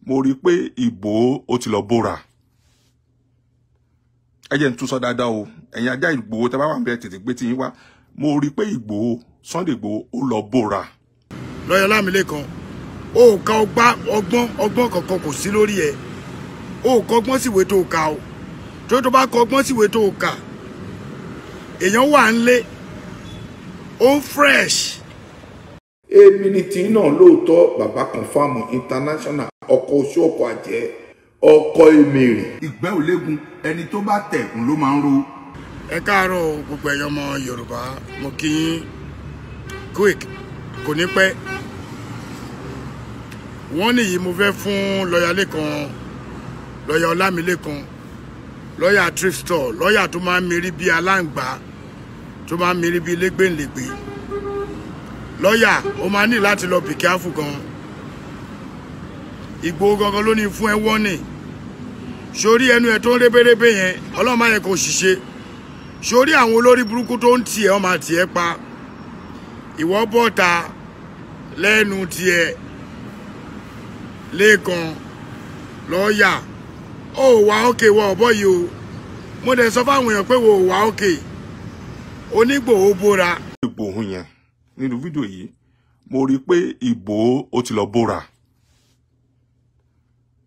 mo rí pé Igboho ó ti lọ bóra. Ẹ jẹ́ n tún sọ dáadáa o, ẹ̀yin ajá Igboho tẹ́ bá wà ńbẹ̀ tètè gbé tí yín wá. Mo rí pé Igboho, Sunday Igboho ó lọ bóra. Lọ́yọ̀ Lámilékan, ó ka ọgbọ́n kankan kò sí lórí ẹ̀. Ó kọ ọgbọ́n síwèé tó kà o. Tó bá kọ ọgbọ́n síwèé tó kà. Èèyàn wà ńlé. Ó fresh. Èmi ni tí náà lóòótọ́ bàbá confam international ọkọ̀ oṣù ọkọ̀ àjẹ́ ọkọ̀ èmèrè. Ìgbẹ́ òlégun ẹni tó bá tẹ̀kùn ló máa ń ro. Ẹ káàárọ̀ gbogbo ẹ̀yọ́ ọmọ Yorùbá, mo kí yín quick kò ní pẹ́. Wọ́n nìyí mo fẹ́ fún lọ́yà Lékan, lọ́yà Ọlámilékan, lọ́yà thrift store, lọ́yà tó máa ń mirí bí aláǹgbá, tó máa ń mirí bí lẹ́gbẹ̀lẹ́gbẹ̀. Lọ́yà ó máa ní láti lọ be careful gan. Igboho gangan ló ní fún ẹ wọ́nì. Sórí ẹnu ẹ tó ń rébérébé yẹn, Ọlọ́run má yẹ kó ṣiṣẹ́. Sórí àwọn olórí burúkú tó ń tiẹ̀ ọmọ tiẹ̀ pa. Ìwọ bọ́ta lẹ́nu tiẹ̀ Lékan lọ́yà. Ó wà ókè wọ ọ̀bọ yìí o. Mo dẹ̀ sọ fáwọn èèyàn pé wo wà ókè. Onígbòho bóra. Igboho yẹn nínú fídíò yìí mo rí pé Igboho ó ti lọ bóra.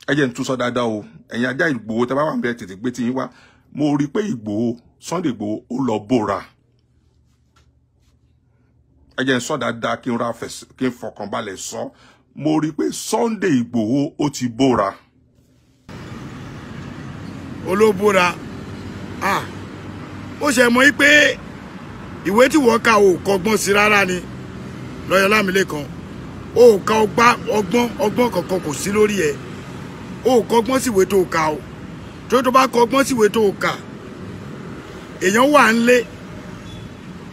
Ẹ jẹ́ n tún sọ dáadáa o, ẹ̀yin ajá Igboho tẹ́ bá wà ńbẹ̀ tètè gbé tí yín wá. Mo rí pé Igboho, Sunday Igboho ó lọ bóra. Ẹ jẹ́ n sọ dáadáa kí n fọkànbalẹ̀ sọ. Mo rí pé Sunday Igboho ó ti bóra. Olóbóra. Ó ṣe mọ̀ pé ìwé tí wọ́n kà ò kọ́gbọ́n sí rárá ni Lọ́yọ̀ Lámilékan. Ó ka ọgbọ́n kankan kò sí lórí ẹ̀. Ó kọ́gbọ́n síwèé tó kà o. Tó bá kọ́gbọ́n síwèé tó kà. Èèyàn wà ńlé.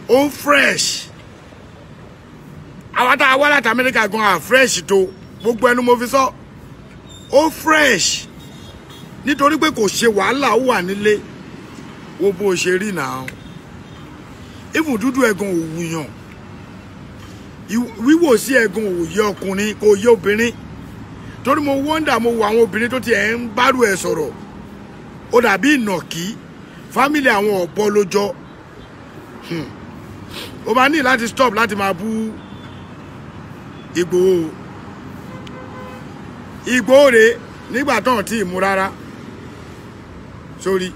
Ó fresh. Àwọn tá a wá láti Amẹ́ríkà gan fresh tó gbogbo ẹnu mo fi sọ. Ó fresh. Nítorí pé kò ṣe wàhálà ó wà nílé. Wo bó ṣe rí náà. Even dúdú ẹ̀gàn òwúyàn. Wíwò sí ẹ̀gàn òwúyẹ ọkùnrin kò yẹ obìnrin. Torí mo wonder mo wo àwọn obìnrin tó ti ẹ̀ ń bárù ẹ̀ sọ̀rọ̀. Ó dàbí ìnàkí. Fámílì àwọn ọ̀bọ lójọ́. Ó máa ní láti stop láti máa bú Igboho. Igboho rè nígbà tán tí ìmú rárá. Sórí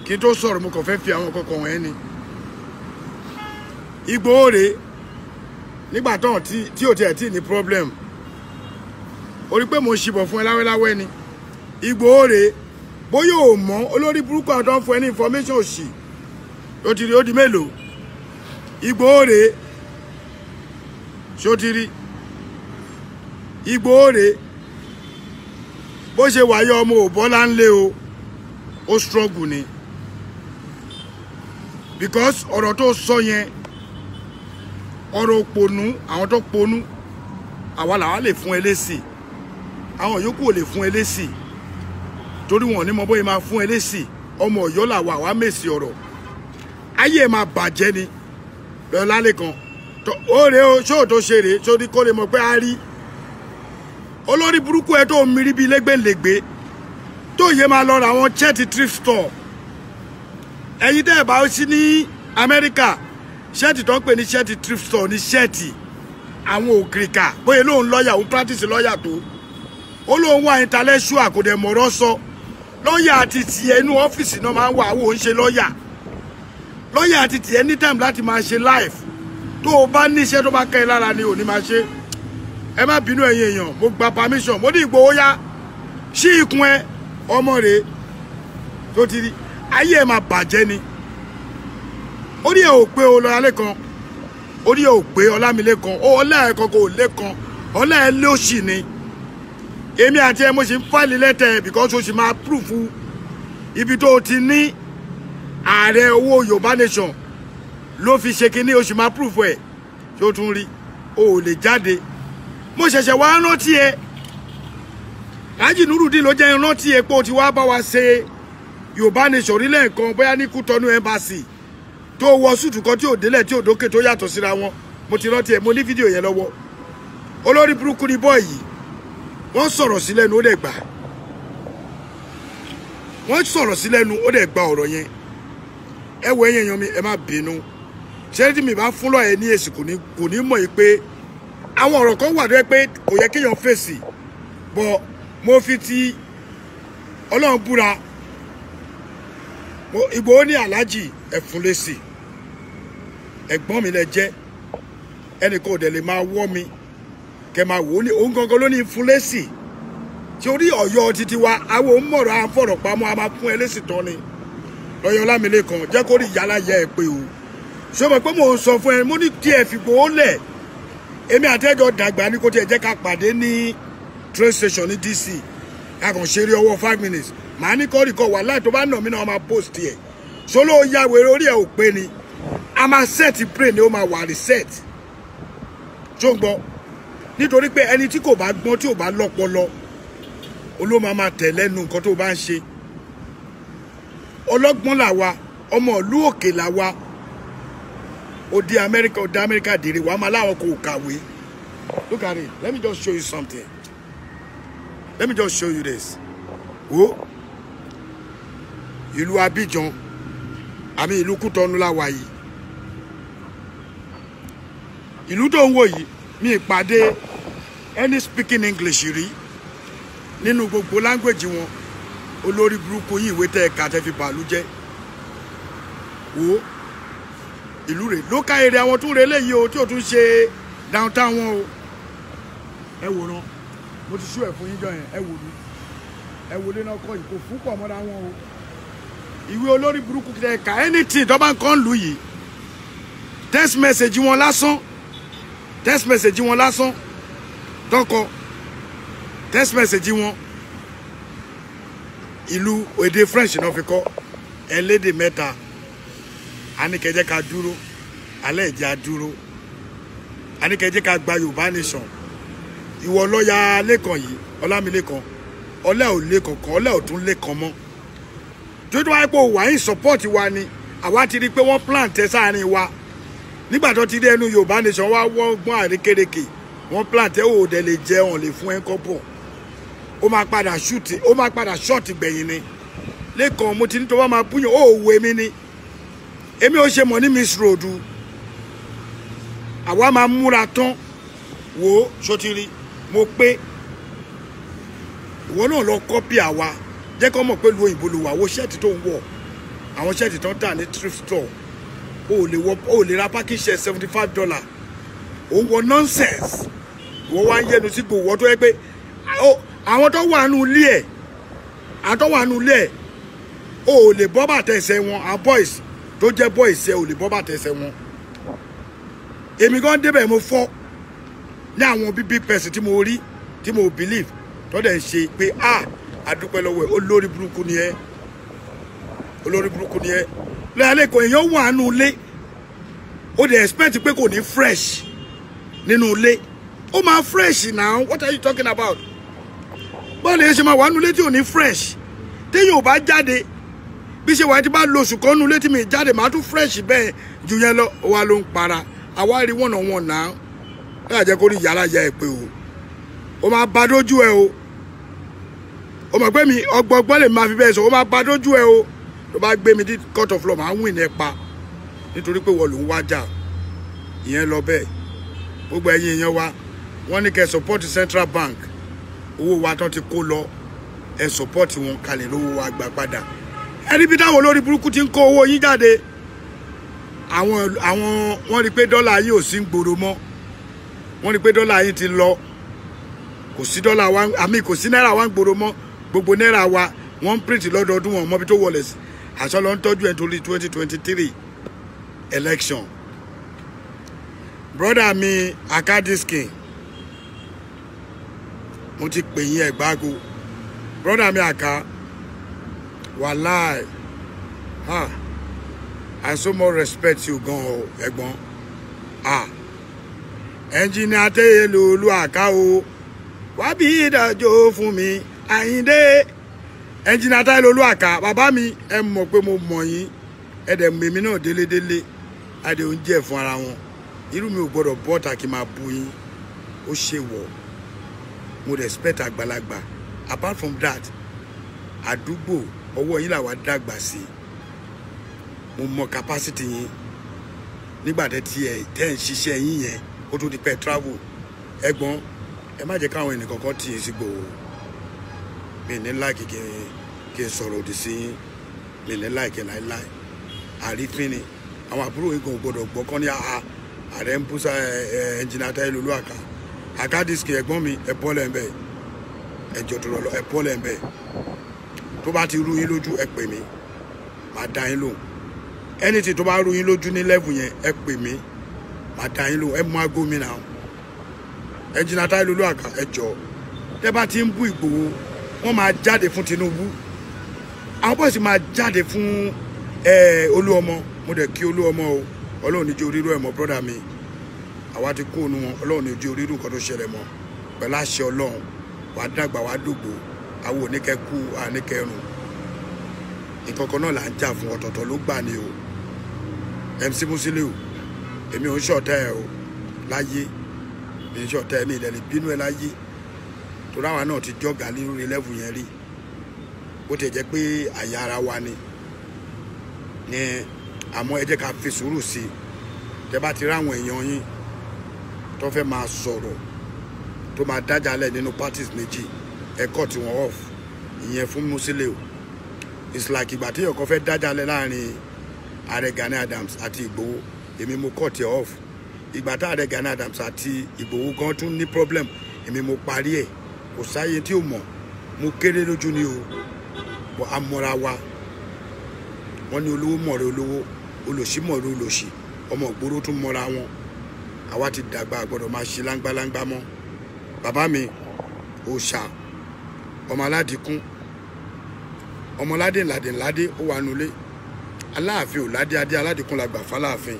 kí n tó sọ̀rọ̀ mo kàn fẹ́ fi àwọn kọ̀ọ̀kan wọ̀nyẹn ni. Igboho rè nígbà tán tí ò tiẹ̀ tí ní problem. Ó rí pé mo ń ṣibọ̀ fún ẹ láwẹ́láwẹ́ ni. Igboho rè bóyá ò mọ̀ olórí burúkú àwọn tó ń fún ẹ ní information òsì. Ó ti rí ó di mélòó. Igboho rè ṣó ti rí. Igboho rè bó ṣe wáyé ọmọ òbọ́lá ńlé o. Ó struggle ni. Because ọ̀rọ̀ tó sọ yẹn ọ̀rọ̀ òpònú àwọn tó ponú àwa làwa lè fún ẹ lésì. Àwọn yòókù ò lè fún ẹ lésì. Torí wọn ní mọ bóyá máa fún ẹ lésì. Ọmọ Ọ̀yọ́ làwa wá mèsì ọ̀rọ̀. Ayé ẹ máa bàjẹ́ ni. Lọ́yọ̀ Lámilékan. Ó rè o ṣó tó ṣe rè sórí kó lè mọ̀ pé a rí. Olórí burúkú ẹ tó mìírí bí lẹ́gbẹ̀lẹ́gbẹ̀. Tó yẹ máa lọ ra àwọn chẹ́ẹ̀tì thrift store. Ẹ̀yin tẹ́ ẹ̀ bá sí ní Amẹ́ríkà. Ṣẹ́ẹ̀tì tó ń pè ní ṣẹ́ẹ̀tì thrift store ní ṣẹ́ẹ̀tì àwọn òkìrìkà. Bóyá lóun lọ́yà òun practice lọ́yà tó. Ó lóun wà intellectual kò dẹ̀ mọ̀rọ̀ sọ. Lọ́yà àti tiẹ̀ inú ọ́fíìsì náà máa ń wà àwọn òun ṣe lọ́yà. Lọ́yà àti tiẹ̀ anytime láti máa ṣe live. Tó o bá níṣẹ́ tó bá kẹ́ ẹ lára ni ò ní máa ṣe. Ẹ má bínú ẹ̀yin èèyàn mo gba permission mo ní Igboho yá ṣí ikùn ẹ ọmọ rẹ̀ tó ti rí ayé ẹ máa bàjẹ́ ni. Orí ẹ ò pé o Lọ́yà Lékan. Orí ẹ ò pé Ọlámilékan. Ọlá ẹ kankan ò lékan. Ọlá ẹ lóṣì ni. Èmi àti ẹ mo ṣe ń fáìlì lẹ́tẹ̀ because o ṣì máa proof ibi tó o ti ní ààrẹ owó Yorùbá nation ló fi ṣe kinní o ṣì máa proof ẹ̀ tí ó tún rí o ò lè jáde. Mo ṣẹ̀ṣẹ̀ wá rántí ẹ Láàjì Nurudeen ló jẹ́ rántí ẹ pé o ti wá bá wa ṣe Yorùbá nation orílẹ̀ nǹkan bóyá ní Kútọ́nù embassy tó wọ súùtù kan tí ò délẹ̀ tí ò dókè tó yàtọ̀ síra wọn. Mo ti rántí ẹ mo ní fídíò yẹn lọ́wọ́. Olórí burúkú ni bọ́ọ̀ yìí wọ́n sọ̀rọ̀ sí lẹ́nu ó dẹ̀ gbà wọ́n sọ̀rọ̀ sí lẹ́nu ó dẹ̀ gba ọ̀rọ̀ yẹn ẹ wo ẹ̀yin èèyàn mi ẹ má bínú ṣé tí mi bá fún lọ́ọ̀ ẹ ní èsì kò ní mọ̀ yìí pé àwọn ọ̀rọ̀ kan wà dé pé kò yẹ kéèyàn fèsì bọ̀ mo fi ti Ọlọ́run búra Ìgbòho ní aláàjì ẹ̀fún lésì ẹ̀gbọ́n mi lẹ jẹ́ ẹnìkan ò dẹ̀ lè máa wọ́ mi kẹ máa wò ó ní òun gangan ló ní fún lésì tí orí Ọ̀yọ́ títí wa àwọn òmùọ̀rọ̀ àfọ̀rọ̀ pamọ́ a máa fún ẹ lésì tán ni lọ́yọ̀ Ọlámilékan jẹ́ kó rí ìyálà yẹ ẹ pé o ṣé o mọ̀ pé mò ń sọ fún ẹ mo ní tiẹ̀ fìgbòho lẹ̀ èmi àtẹ́jọ́ dàgbà ní kó tiẹ̀ jẹ́ ká pàdé ní train station ní DC ká kàn ṣeré ọwọ́ 5 minutes màá ní kọ́ ríkọ́ wà láì tó bá nà mí náà máa post ẹ̀ ṣóló ya wèrè orí ẹ̀ ò pé ni a máa set brain ni ó máa wà reset tó ń gbọ́ nítorí pé ẹni tí kò bá gbọ́n tí ò bá lọ́pọlọ olóma máa tẹ̀ lẹ́nu nǹkan tó bá ń ṣe ọlọ́gbọ́n làwa ọmọ ìlú òkè làwa ó di Amẹ́ríkà dèrè wàá máa láwọn kò kàwé. Look at it. Let me just show you something. Let me just show you this. Wo ìlú Abidjan àmì ìlú Kútọ́nù làwa yìí. Ìlú tó ń wò yìí mi ìpàdé any speaking English rí nínú gbogbo language wọn olórí burúkú yìí ìwé tẹ́ ẹ̀ka tẹ́ fi bàálù jẹ́. Wo ìlú rẹ̀ local area wọn tún rẹ̀ léyìí o tí o tún ṣe downtown wọn o. Ẹ wòran mo ti ṣú ẹ̀ fún yín jọ yẹn ẹ wò mí ẹ wò lé náà kọ́ yìí kò fún pọ̀ mọ́ra wọn o. Ìwé olórí burúkú tẹ́ ẹ̀ka anything tó bá ń kọ́ ń lù yìí text message wọn lásán tọkọ text message wọn ìlú èdè French náà fi kọ ẹlẹ́dè mẹ́ta anikẹjẹ ká dúró alẹ́ ìjà dúró anikẹjẹ ká gba Yorùbá nation ìwọ lọ́ọ̀yà Lẹ́kan yìí Ọlámilékan ọlẹ́ ò Lẹ́kan kan ọlẹ́ ò tún Lẹ́kan mọ́ tó wáyé pé wà ń support wa ni àwa ti rí pé wọ́n plan tẹ sáàrin wa nígbà tó ti dé ẹnu Yorùbá nation wá wọ́n gbọ́n àrékérekè wọ́n plan tẹ ò dẹ̀ lè jẹ́ wọn lè fún ẹ kọ́pọ̀ ó máa padà short gbẹ̀yìn ni Lẹ́kan mo ti ní tó bá máa búyàn ó wé mi ni èmi ò ṣe mọ̀ ní Miss Road àwa máa múra tán wò ó sotiri mo pé ìwọ náà lọ kọ́pì àwa jẹ́ kó mọ̀ pé lu òyìnbó ló wà wo ṣẹ́ẹ̀tì tó ń wọ̀ àwọn ṣẹ́ẹ̀tì tó ń tà ní thrift store o lè ra packing shirt $75 òun wọ nonsense ìwọ wá ń yẹnu sí gbòòwò tó yẹ pé àwọn tó wà nù ilé ẹ̀ o lè bọ́ bàtà ẹsẹ̀ wọn àwọn boys tó jẹ́ boys ẹ̀ ò lè bọ́ bàtà ẹsẹ̀ wọn èmi gan débẹ̀ mo fọ́ ní àwọn big person tí mo rí tí mo believe tó dẹ̀ ń ṣe pé àdúpẹ́ lọ́wọ́ ẹ̀ olórí burúkú ni ẹ́ lọ́yà Lẹ́kan èèyàn wà nù ilé ó dẹ̀ expect pé kò ní fresh nínú ilé ó máa fresh now what are you talking about bọ́ọ̀lù yẹn ṣe máa wà nù ilé tí ò ní fresh téèyàn ò bá jáde bí ṣe wà tí bá lo oṣù kan nù ilé tí mi jáde máa tún fresh bẹ́ẹ̀ ju yẹn lọ wa ló ń para àwa rí one on one now láà jẹ́ kó rí yàrá ya ẹ̀ pé o máa bá dójú ẹ o mọ̀ pé mi ọgbọgbọ́n lè máa fi bẹ́ẹ̀ sọ o máa bá dójú ẹ o tó bá gbé mi dí court of law máa ń win ẹ pa nítorí pé wọ́n ló ń wájà ìyẹn lọ bẹ́ẹ̀ gbogbo ẹ̀yin èèyàn wa wọ́n ní kẹ́ support Central Bank owó wa tán ti kó lọ ẹ support wọn kalẹ̀ lówó wa gbà padà ẹni bí táwọn olórí burúkú ti ń kó owó yín jáde àwọn wọ́n rí pé dọ́là yín ò sí ń gbòòrò mọ́ wọ́n rí pé dọ́là yín ti lọ kò sí dọ́là wa àmì kò sí náírà wa ń gbòòrò mọ́ gbogbo náírà wa wọ́n ń print lọ́dọọdún wọn mọ́bí tó wọlé sí àṣọ lọ ń tọ́jú ẹ̀ torí 2023 election brother mi Akadiskin mo ti pè yín ẹ̀gbágo brother mi Aka wàláì I so much respect you gan o ẹ̀gbọ́n engineer Teyelolu Aka o wá bí ìdájọ́ fún mi Àyìndé engineer Teyelolu Aka bàbá mi ẹ mọ̀ pé mo mọ̀ yín ẹ dẹ̀ mèmí náà délédélé adé oúnjẹ fún ara wọn irú mi ò gbọ́dọ̀ bọ́ta kí n máa bu yín ó ṣe wọ̀ mo respect àgbàlagbà. Apart from that, àdúgbò ọwọ́ yín làwa dàgbà sí. Mo mọ capacity yín. Nígbà tí ẹ ń ṣiṣẹ́ yín yẹn, ó tún di pé travel. Ẹ̀gbọ́n, ẹ má jẹ́ káwọn ẹnì kankan tì í sí Igboho. Mi ní like kí n sọ̀rọ̀ òdì sí yín. Mi ní like láíláí. Àrífín ni. Àwọn àbúrò yín gan gbọ́dọ̀ gbọ́ kán ní ààrẹ ń búsà ẹnjìnà Táyé Lolú àká. Àkádìsíkì ẹ̀gbọ́n mi ẹ bọ́ lẹ́ńbẹ̀. Ẹjọ́ tó lọ ẹ bọ́ lẹ́ńbẹ̀. Tó bá ti rú yín lójú ẹ pè mí. Màá dá yín lóhùn. Anything tó bá rú yín lójú ní level yẹn ẹ pè mí. Màá dá yín lóhùn. Ẹ mú aago mi náà. Ẹnjìnà Táyé Lolú àká ẹjọ́. Tẹ́ bá ti ń bú Igboho, wọ́n máa jáde fún Tinubu. Àwọn bọ́ọ̀sì máa jáde fún Olúọmọ. Mo dẹ̀ kí Olúọmọ o. Ọlọ́run ní jẹ́ orírú ẹ̀ mọ́ brọ́dà mi. Àwa ti kó ònú wọn. Ọlọ́run ní jẹ́ orírú nǹkan tó ṣẹlẹ̀ mọ́. Pẹ̀lú àṣẹ Ọlọ́run. Wàá dàgbà wàá dògbò. Àwọn oníkẹ́ kú àníkẹ́ rùn. Nǹkan kan náà là ń jà fún ọ̀tọ̀ọ̀tọ̀ ló gbà ní o. MC Musiliu, èmi ò ń ṣọ̀tá ẹ o. Láyé. Mi ń ṣọ̀tá ẹ mi ìdẹ̀lẹ̀ bínú ẹ láyé. Torí àwa náà ti jọ́gà lórí level yẹn rí. Bó ti jẹ́ pé àyà ara wa ni. Àmọ́ ẹ jẹ́ ká fi sùúrù sí i. Tẹ́ bá ti ráwọn èèyàn yín tó fẹ́ máa sọ̀rọ̀ tó máa dájálẹ̀ nínú parties méjì ẹ cut wọn off. Ìyẹn fún Musiliu. It's like ìgbà tí èèyàn kan fẹ́ dájálẹ̀ láàrin Ààrẹ Gani Adams àti Igboho, èmi mo cut ẹ off. Ìgbà tí Ààrẹ Gani Adams àti Igboho gan tún ní problem, èmi mo parí ẹ̀. Kò sáyé tí ò mọ̀, mo kéré lójú ni o. Bọ̀ amọ̀ra wa. Wọ́n ní olówó mọ̀rẹ́ olówó, olòṣì mọ̀rẹ́ olòṣì, ọmọ ìgboro tún mọ́ra wọn. Àwa ti dàgbà gbọ́dọ̀ máa ṣe láńgbáláńgbá mọ́. Bàbá mi òòṣà ọmọ aládìkún, ọmọ ládé ó wà nulẹ̀. Aláàfin ò ládé adé aládìkún la gbà fáláàfin.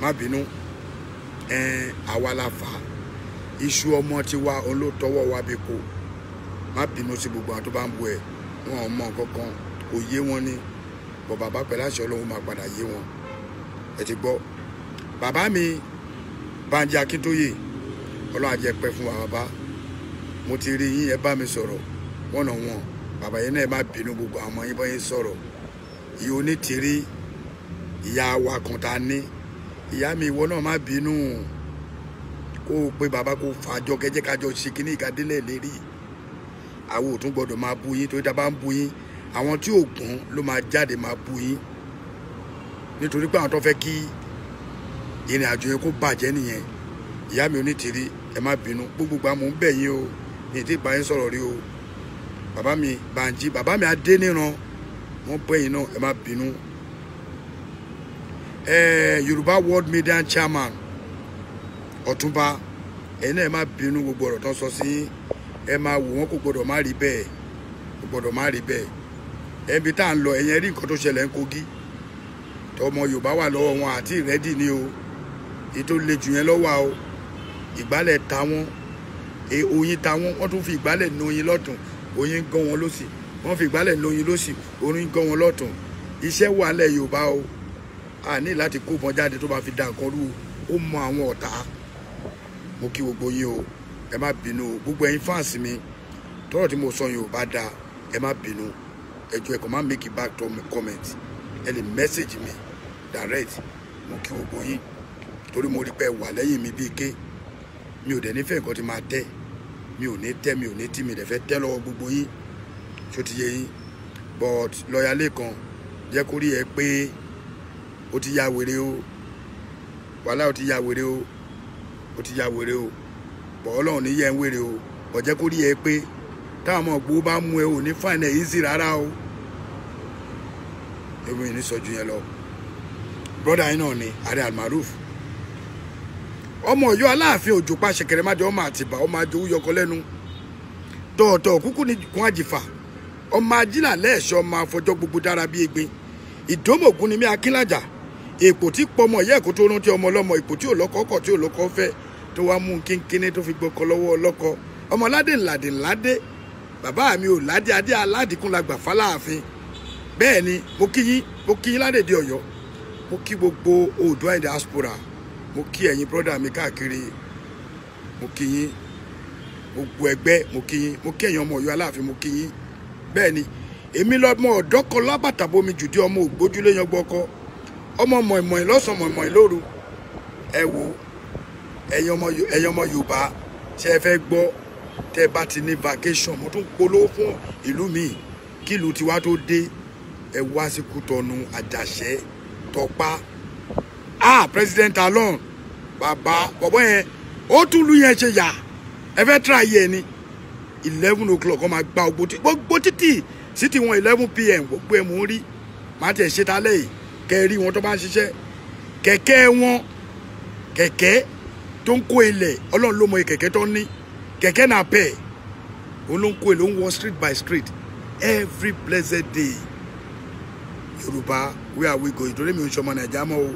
Má bínú. Àwa la fà á. Iṣu ọmọ tiwa òun ló tọwọ́ wa bí kò. Má bínú sí gbogbo àwọn tó bá ń bu ẹ̀. Wọn ò mọ nǹkan kan, kò yé wọn ni. Bọ̀ bàbá pẹ̀lú àṣẹ Ọlọ́run máa padà yé wọn. Ẹ ti gbọ́. Bàbá mi Bánjí Akíntóyè, Ọlọ́run á jẹ́ pẹ́ fún wa bàbá. Mo ti rí yín ẹ bá mi sọ̀rọ̀. Wọ́n náà wọ̀n. Bàbá yẹn náà má bínú gbogbo àwọn ọmọ yín bá yín sọ̀rọ̀. Ìyá onítìrí, ìyá wa kan ta ní. Ìyá mi ìwọ náà má bínú. Kó o pé bàbá kó fàájọ kẹjẹ kájọ ṣe kíní ìkadílẹ̀ lérí. Àwọn ò tún gbọdọ̀ máa bú yín torí tá bá ń bú yín. Àwọn tí ò gbọ́n ló máa jáde máa bú yín. Nítorí pé àwọn tó fẹ́ kí ìrìn àjò yẹn kó bàjẹ́ nìyẹn. Ìyá mi onítìrí ẹ má bínú. Gbogbo gbà mò ń bẹ̀ yín o. Ní ti bá yín sọ̀rọ̀ rí o. Bàbá mi Bánjí, bàbá mi Adéníran, wọ́n bẹ̀ yín náà ẹ má bínú. Yorùbá World Media Chairman Ọ̀túnba, ẹ̀yin náà ẹ má bínú gbogbo ọ̀rọ̀ tó ń sọ sí. Ẹ máa wò wọ́n kò gbọdọ̀ má rí bẹ́ẹ̀. Kò gbọdọ̀ má rí bẹ́ẹ̀. Ẹbí tá à ń lọ ẹ̀yẹn rí nǹkan tó ṣẹlẹ̀ ń Kogi. Tọmọ Yorùbá wà lọ́wọ́ wọn àti ìrẹ́dì ni o. Èyí tó le jù yẹn lọ́wọ́ o. Ìgbálẹ̀ ta wọ́n. Oyin ta wọ́n tún fi ìgbálẹ̀ nu oyin lọ́tùn. Oyin gan wọn lósì. Wọ́n fi ìgbálẹ̀ nu oyin lósì. Oyin gan wọn lọ́tùn. Iṣẹ́ wà lẹ̀ Yorùbá o. A ní láti kó bọ́n jáde tó bá fi da nǹkan rú. Ó mọ àwọn ọ̀tá. Mo kí gbogbo yín o. Ẹ má bínú o. Gbogbo ẹ̀yin fans mi. Tọ́rọ̀ tí mo sọ Yorùbá dáa. Ẹ má bínú. Ẹ jọ̀ọ́ ẹ kàn má make it back to me comment. Ẹ lè message mi direct. Mo kí gbogbo yín. Torí mo rí pé wà lẹ́yìn mi bí ké. Mi ò dẹ̀ nífẹ̀ẹ́ nǹkan tí máa tẹ́. Mi ò ní tẹ́, mi ò ní tí, mi dẹ̀ fẹ́ tẹ́ lọ́wọ́ gbogbo yín. Ṣó ti yé yín. But lọ́ọ̀yà Lekan jẹ́ kó rí ẹ pé ó ti ya wèrè o. Wàhálà ó ti ya wèrè o. Ó ti ya wèrè o. Bọ̀ Ọlọ́run ní yẹ ń wèrè o. Bọ̀ jẹ́ kó rí ẹ pé táwọn ọmọ Igboho bá mú ẹ ò ní fine easy rárá o. Èmi ní sọ ju yẹn lọ. Brother yín náà ni Aare Almaroof. Ọmọ Ọ̀yọ́ Aláàfin Òjò pa ṣẹ̀kẹ̀rẹ̀ májọ ọmọ Àtìbà ọmọ Àjòwú yọkọ lẹ́nu. Tọ̀ọ̀tọ̀ kúkú ní kún àjìfà. Ọmọ Ajílà lẹ́ẹ̀ṣọ́ ọmọ afọjọ́ gbogbo dára bí egbin. Ìdómògún ni mí Akínlájà. Èpò tí pọmọ ìyá ẹ̀kọ́ tó rántí ọmọ ọlọ́mọ, ipò tí ò lọ́kọ ọkọ̀ tí ò lọ́kọ fẹ́ tó wá mú kínkínní tó fi gbọ́kọ lọ́wọ́ ọlọ́kọ. Ọmọ ládé ńládé ńládé. Bàbá mi ò ládé adé aládìkún la gbà fáláàfin. Bẹ́ẹ̀ ni mo kí yín ládèdè Ọ̀yọ́. Mo kí gbogbo Oòduà diaspora. Mo kí ẹ̀yin brother mi káàkiri. Mo kí yín. gbogbo ẹgbẹ́ mo kí yín, mo kí ẹ̀yin ọmọ Ọ̀yọ́ Aláàfin mo kí yín. Bẹ́ẹ̀ ni èmi lọ́mọ ọ̀dọ́ kan lábàtà bomi jùdí ọmọ ògbójúlé yan gbọ́kọ́ ọmọ mọ̀ìmọ̀ì lọ́sàn mọ̀ìmọ̀ì lóru. Ẹ wo ẹ̀yin ọmọ Yorùbá ṣe ẹ fẹ́ gbọ́ tẹ́ bá ti ní vacation mo tún polówó fún ìlú mi kí ìlú tiwa tó dé ẹ wá sí Kútọ̀nù Àjàṣẹ́ Tọ́pá President Alon bàbá bọ̀bọ̀ yẹn ó tún lu yẹn ṣe yà ẹ fẹ́ try yẹ ni 11 o'clock ọmọ àgbà gbogbo títì sí ti wọn 11 PM gbogbo ẹ̀ mò ń rí màá tẹ̀ ṣe ta lẹ́yìn kẹ́ rí wọn tó bá ń ṣiṣẹ́ kẹ̀kẹ́ wọn kẹ̀kẹ́ tó ń kó ilẹ̀ Ọlọ́run ló mọ kẹ̀kẹ́ tó ń ní kẹ̀kẹ́ náà bẹ́ẹ̀ òun ló ń kó ilẹ̀ ó ń wọ street by street every blessed day. Yorùbá where are we going? Ìtòrí mi ò ń ṣọmọ Nàìjíríà mọ́ o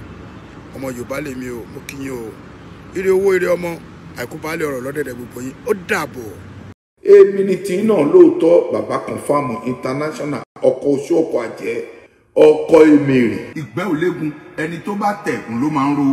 ọmọ Yorùbá lèmi o mo kí yín o ire owó ire ọmọ àìkú baálé ọ̀rọ̀ lọ́dẹ̀dẹ̀ gbogbo yín ó dàbọ̀. èmi ni tí náà lóòótọ́ bàbá confam international ọkọ̀ oṣù ọkọ̀ àjẹ́ ọkọ̀ èmèrè ìgbẹ́ òlégun ẹni tó bá tẹ̀kùn ló máa ń ro